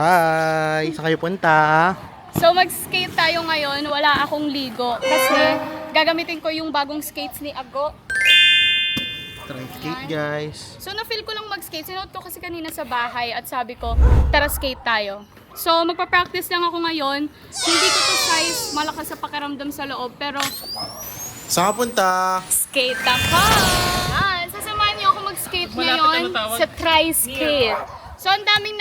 Hi! Saan kayo punta? So mag-skate tayo ngayon, wala akong ligo kasi gagamitin ko yung bagong skates ni Ago. Try skate guys. So na-feel ko lang mag-skate, sinuot ko kasi kanina sa bahay at sabi ko, tara skate tayo. So magpa-practice lang ako ngayon, hindi ko to size malakas sa pakiramdam sa loob pero Saan ka punta? skate ako! Sasamahan niyo ako mag-skate ngayon sa Try Skate. So ang daming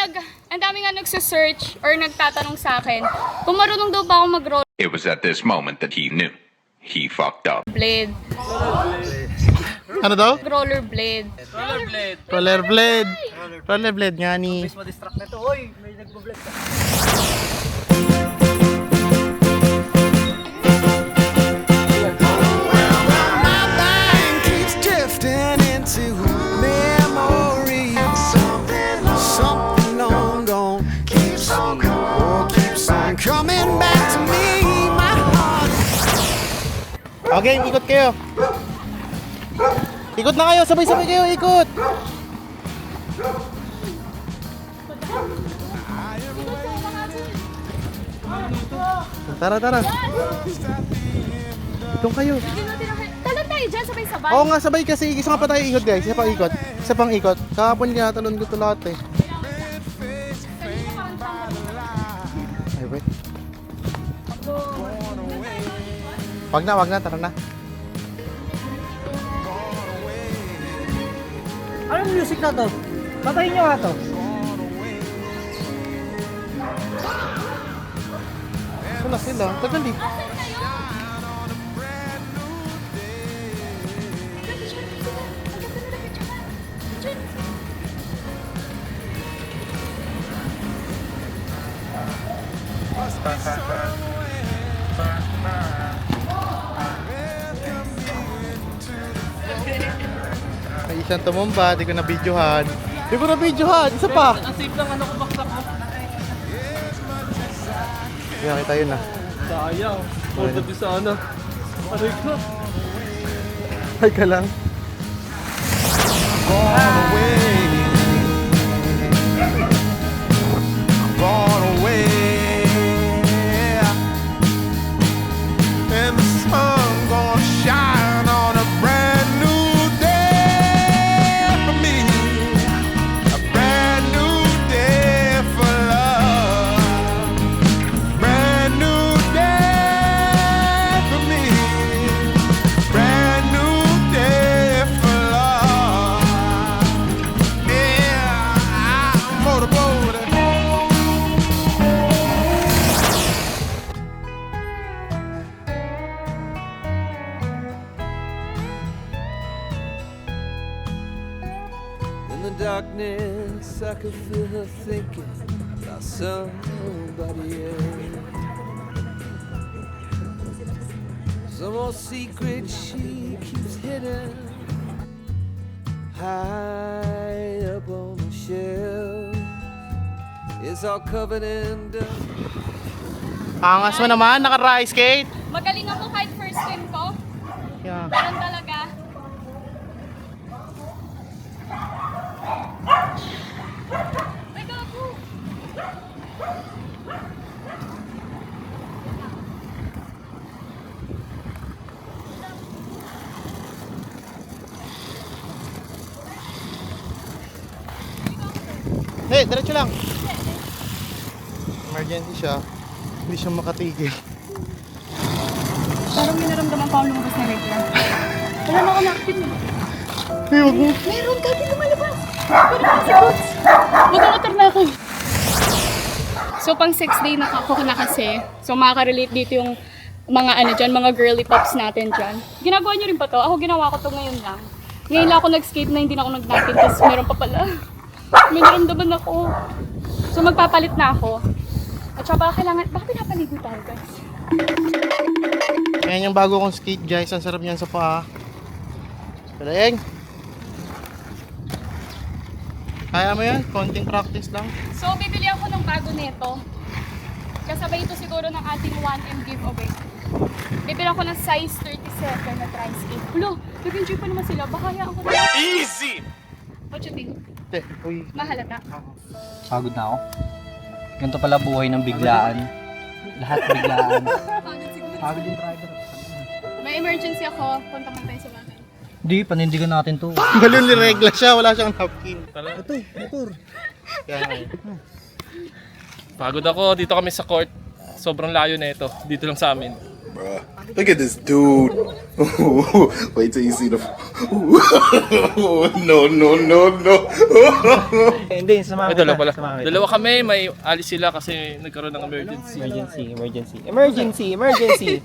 nga nagse-search or nagtatanong sa akin kung marunong daw ba ako mag-roller It was at this moment that he knew. He fucked up. blade. Ano daw? Rollerblade. Rollerblade. Rollerblade nga ni. Ma-distract na to. Hoy, may nagbo-vlog ka. My mind keeps drifting into memories. Something long gone keeps on coming back to me. My heart. Okay, ikot kayo. Ikot na kayo, sabay-sabay kayo, ikot. Tara, tara. Doon kayo. Talon tayo dyan, sabay-sabay. Oo nga, sabay kasi. Isa nga pa tayo ikot guys. Isa pang ikot. Isa pang ikot. Kahapon nga, talon ko ito lahat eh. Ay, wait. Wag na, tara na. Anong music na to? Patayin nyo nga to. Wala sila. Tagal eh. May isang tumumba, di ko na videohan. Di ko na videohan, isa pa. Ang safe lang ano ko baksak mo. Kaya kita yun ah. Sayang. Hold up yung sana. Aray ko. Ay ka lang. Gone away. And the sun gonna shine on a brand new day for me. A brand new day for love. Brand new day for me. Brand new day for love. Yeah, I'm motorboating. In the darkness, I could feel her thinking about somebody else. Some more secret she keeps hidden high up on the shelf. It's all covered in dust. Angas mo naman, naka-rice skate. Magaling ako kahit first time ko. Yeah. Ganun talaga. Ay, gago. Hey, diretso lang. Emergency siya. Hindi siya makatigil. Parang may naramdaman pa ako lumabas na red lang. Wala na ako nakapin. Hey, wag mo. Meron ka, di lumalabas. Pero si Boots. Mag-motor na ako. So pang 6 day na ako na kasi. So makaka-relate dito yung mga ano dyan, mga girly pops natin dyan. Ginagawa nyo rin ba to? Ako ginawa ko to ngayon lang. Ngayon lang ako nag-skate na hindi na ako nag-natin kasi meron pa pala. May naramdaman ako. So magpapalit na ako. At saka baka pinapaligo tayo guys. Ayan yung bago kong skate guys. Ang sarap niyan sa paa. Palaeng. Kaya mo yan? Konting practice lang. So bibili ako ng bago nito. Kasabay ito siguro ng ating 1M giveaway. Bibili ako ng size 37 na tri-skate. Hulo, nag-enjoy pa naman sila. Baka hayaan ko na. Easy! What you think? Uy. Mahalata. Pagod na ako. Ganito pala buhay ng biglaan. Lahat biglaan. Pagod siguro. Pagod yung driver. May emergency ako. Punta man tayo sa bahay. Hindi, panindigan natin to. Mali yung regla siya, wala siyang napkin. Ito, motor. Kaya nga eh. Pagod ako. Dito kami sa court. Sobrang layo na ito. Dito lang sa amin. Bruh, look at this dude. Wait till you see the. No. Hindi, sumama Ay, dalawa pala. Sumama Dalawa kami. May alis sila kasi nagkaroon ng emergency. Emergency.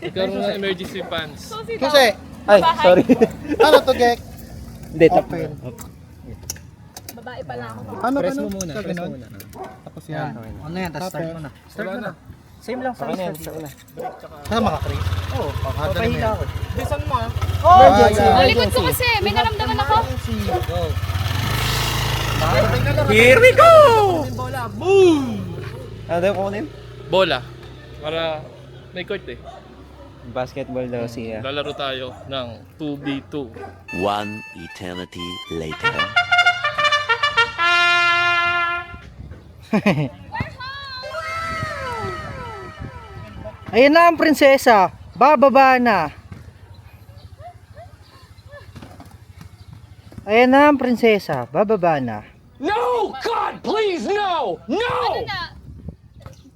Nagkaroon ng emergency funds. So, si Kasi, Ay, sorry. ano to, Gek? Hindi, tap. babae pala ako. Ano, Press ano? mo muna, press mo muna. Tapos yan. Ano yan, tapos start mo na. Start mo na. Same lang sa start mo na. Saan makakreate? Oo, Hada papahila ako. Bisan mo ah. Emergency. Oh, likod ko kasi. May naramdaman ako. Go. Here we go! Ano daw kunin? Bola. Para may court eh. Basketball daw siya. Lalaro tayo ng 2v2. One eternity later. Ayan na ang prinsesa. Bababa na. Ayan na ang prinsesa. Bababa na. No! God, please, no! No! Ano na?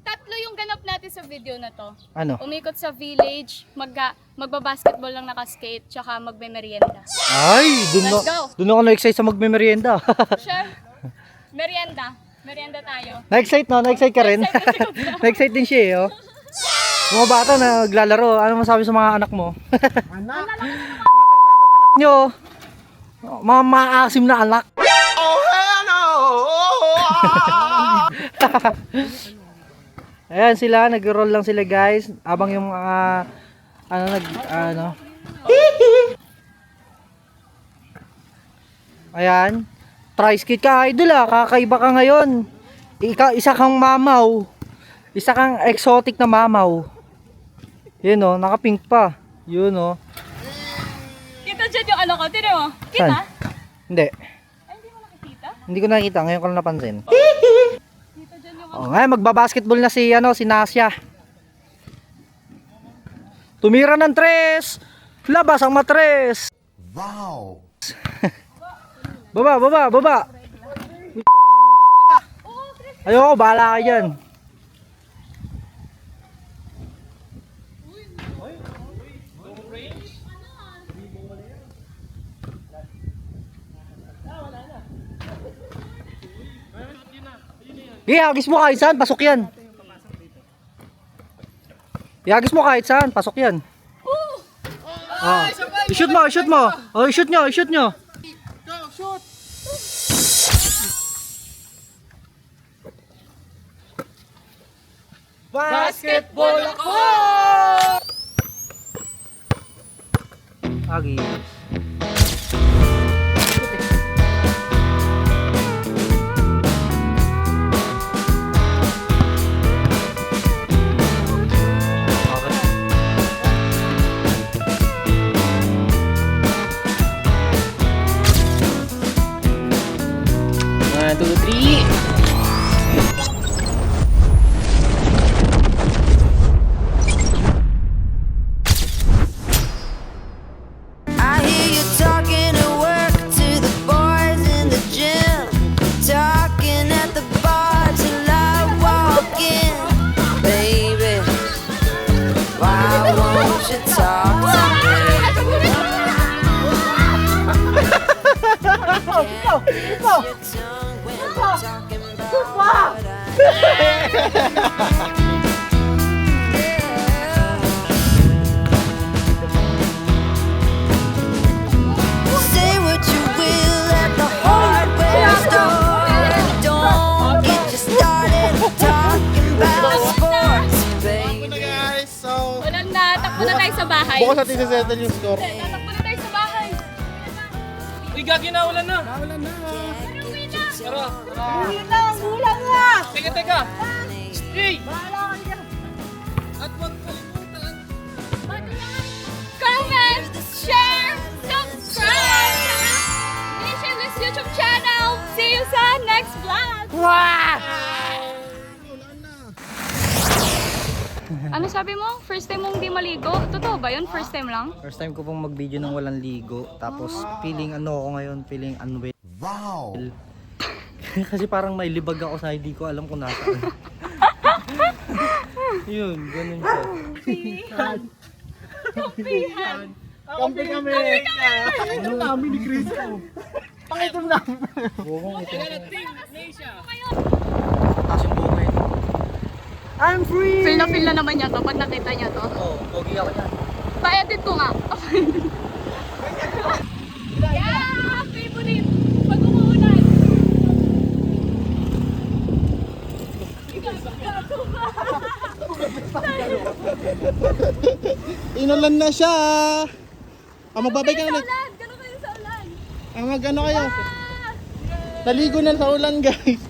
Tatlo yung ganap natin sa video na to. Ano? Umikot sa village, magbabasketball lang nakaskate, tsaka magbe-merienda. Ay, Let's go. dun ako na-excite sa magme-merienda. Sure? Merienda. Merienda tayo. Na-excite no? Na-excite ka rin? Na-excite din siya eh, oh. Mga bata na naglalaro, ano masabi sa mga anak mo? Anak? Mga tratadong anak nyo. Mga maasim na anak. Oh, hell no! Ayan sila, nag-roll lang sila guys. Abang yung Ayan. Tri-skate ka, idol ah. Kakaiba ka ngayon. Isa kang mamaw. Isa kang exotic na mamaw. Yun oh, naka-pink pa. Yun oh. Kita dyan yung ano ko, tira mo. Kita? Saan? Hindi. Ay, hindi mo nakikita? Hindi ko nakita, ngayon ko lang napansin. Kita dyan yung Oh, ngayon magbabasketball na si Nasya. Tumira ng tres. Labas ang matres. Wow. Baba. Ayoko, bahala ka dyan. Ihagis mo kahit saan, pasok yan. Ihagis mo kahit saan, pasok yan. I-shoot mo. Oh, i-shoot nyo. Basketball ako! Agis. One, two, three. I hear you talking at work to the boys in the gym, talking at the bar till I walk in. Baby, why won't you talk to me? Can't miss your tongue when I'm talking about Say what you will at the hardware store. Don't get you started talking about sports, baby. Guys, so, Wala na, takbo na tayo sa bahay. bukas natin sisettle yung score. Tatakbo na tayo sa bahay. Uy, gagi na, ulan na. Uwi na. Tara. Uwi na, gulang na. Teka. Hey! At wag kalimutan. Comment, share, subscribe sa Nationless YouTube channel. See you sa next vlog. Ulan na. Ano sabi mo? First time mong hindi maligo? Totoo ba yun? First time lang? First time ko pong mag-video ng walang ligo. Tapos feeling ano ako ngayon, feeling unwell. Wow. Kasi parang may libag ako sa hindi ko alam kung nasaan. Yun, ganun siya. Kampi kami! Ito namin ni Chris. Pangitom namin. Bukong ito. Taas yung buko ito. I'm free! Feel na naman niya to pag nakita niya to. Oo, pogi ako dyan. Pa-edit ko nga. Yeah! Favorite! Pag umuulan. Inulan na siya! Magbabay ka na ulit. Ulan! Ganun kayo sa ulan. Mag-ano kayo? Naligo na sa ulan, guys.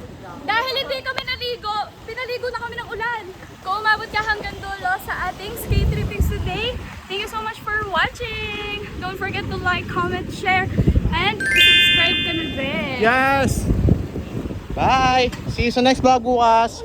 Dahil hindi kami naligo, pinaligo na kami ng ulan. Kung umabot ka hanggang dulo sa ating skate trippings today, thank you so much for watching. Don't forget to like, comment, share, and subscribe ka na din. Yes! Bye! See you sa next vlog bukas.